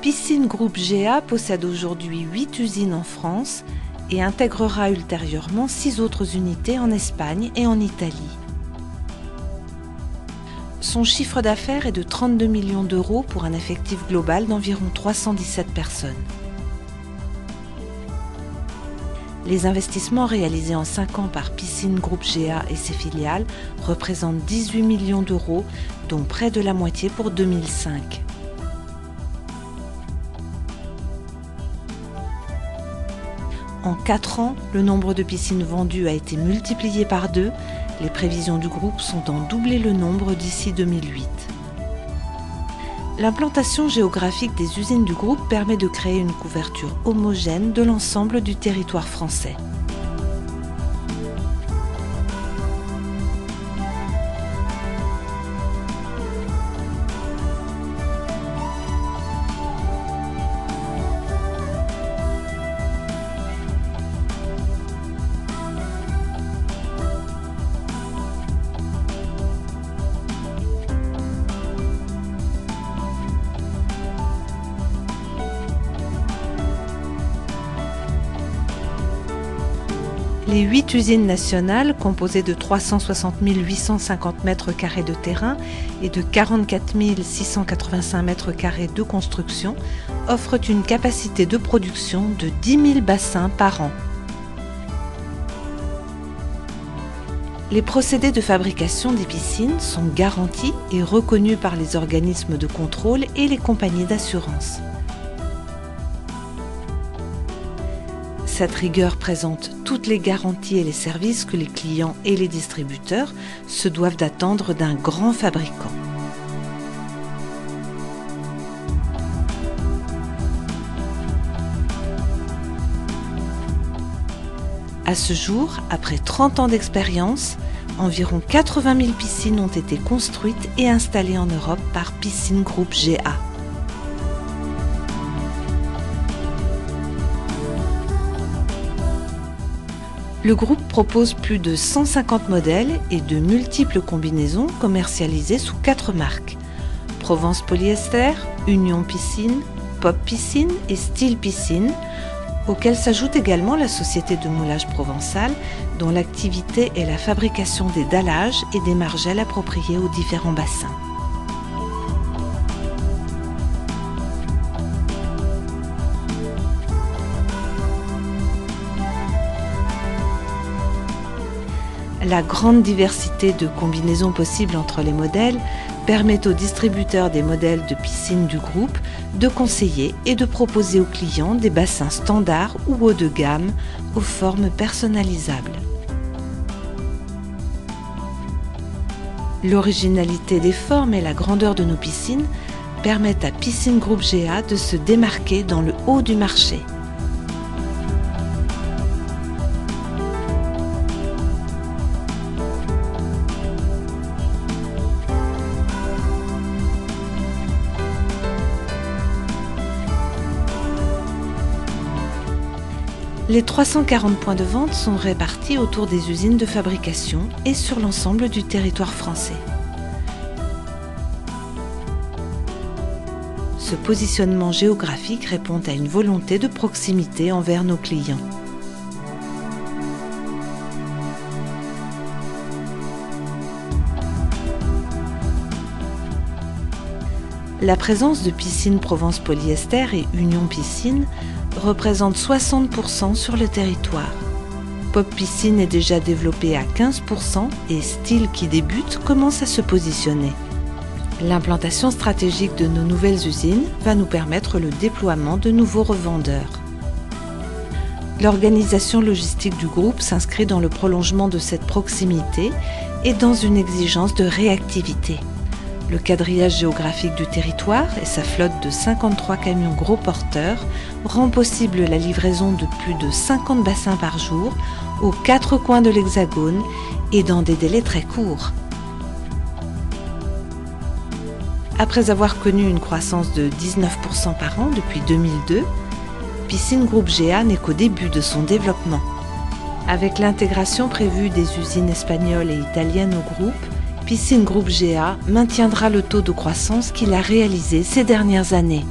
Piscine Groupe GA possède aujourd'hui 8 usines en France et intégrera ultérieurement 6 autres unités en Espagne et en Italie. Son chiffre d'affaires est de 32 millions d'euros pour un effectif global d'environ 317 personnes. Les investissements réalisés en 5 ans par Piscine Groupe GA et ses filiales représentent 18 millions d'euros, dont près de la moitié pour 2005. En 4 ans, le nombre de piscines vendues a été multiplié par 2. Les prévisions du groupe sont d'en doubler le nombre d'ici 2008. L'implantation géographique des usines du groupe permet de créer une couverture homogène de l'ensemble du territoire français. Les 8 usines nationales, composées de 360 850 m² de terrain et de 44 685 m² de construction, offrent une capacité de production de 10 000 bassins par an. Les procédés de fabrication des piscines sont garantis et reconnus par les organismes de contrôle et les compagnies d'assurance. Cette rigueur présente toutes les garanties et les services que les clients et les distributeurs se doivent d'attendre d'un grand fabricant. À ce jour, après 30 ans d'expérience, environ 80 000 piscines ont été construites et installées en Europe par Piscine Groupe GA. Le groupe propose plus de 150 modèles et de multiples combinaisons commercialisées sous 4 marques: Provence Polyester, Union Piscine, Pop Piscine et Style Piscine, auxquelles s'ajoute également la société de moulage Provençal, dont l'activité est la fabrication des dallages et des margelles appropriées aux différents bassins. La grande diversité de combinaisons possibles entre les modèles permet aux distributeurs des modèles de piscine du groupe de conseiller et de proposer aux clients des bassins standards ou haut de gamme aux formes personnalisables. L'originalité des formes et la grandeur de nos piscines permettent à Piscine Groupe GA de se démarquer dans le haut du marché. Les 340 points de vente sont répartis autour des usines de fabrication et sur l'ensemble du territoire français. Ce positionnement géographique répond à une volonté de proximité envers nos clients. La présence de Piscine Provence Polyester et Union Piscine représente 60% sur le territoire. Pop Piscine est déjà développé à 15% et Style qui débute commence à se positionner. L'implantation stratégique de nos nouvelles usines va nous permettre le déploiement de nouveaux revendeurs. L'organisation logistique du groupe s'inscrit dans le prolongement de cette proximité et dans une exigence de réactivité. Le quadrillage géographique du territoire et sa flotte de 53 camions gros porteurs rend possible la livraison de plus de 50 bassins par jour aux 4 coins de l'Hexagone et dans des délais très courts. Après avoir connu une croissance de 19% par an depuis 2002, Piscine Groupe GA n'est qu'au début de son développement. Avec l'intégration prévue des usines espagnoles et italiennes au groupe, Piscine Groupe GA maintiendra le taux de croissance qu'il a réalisé ces dernières années.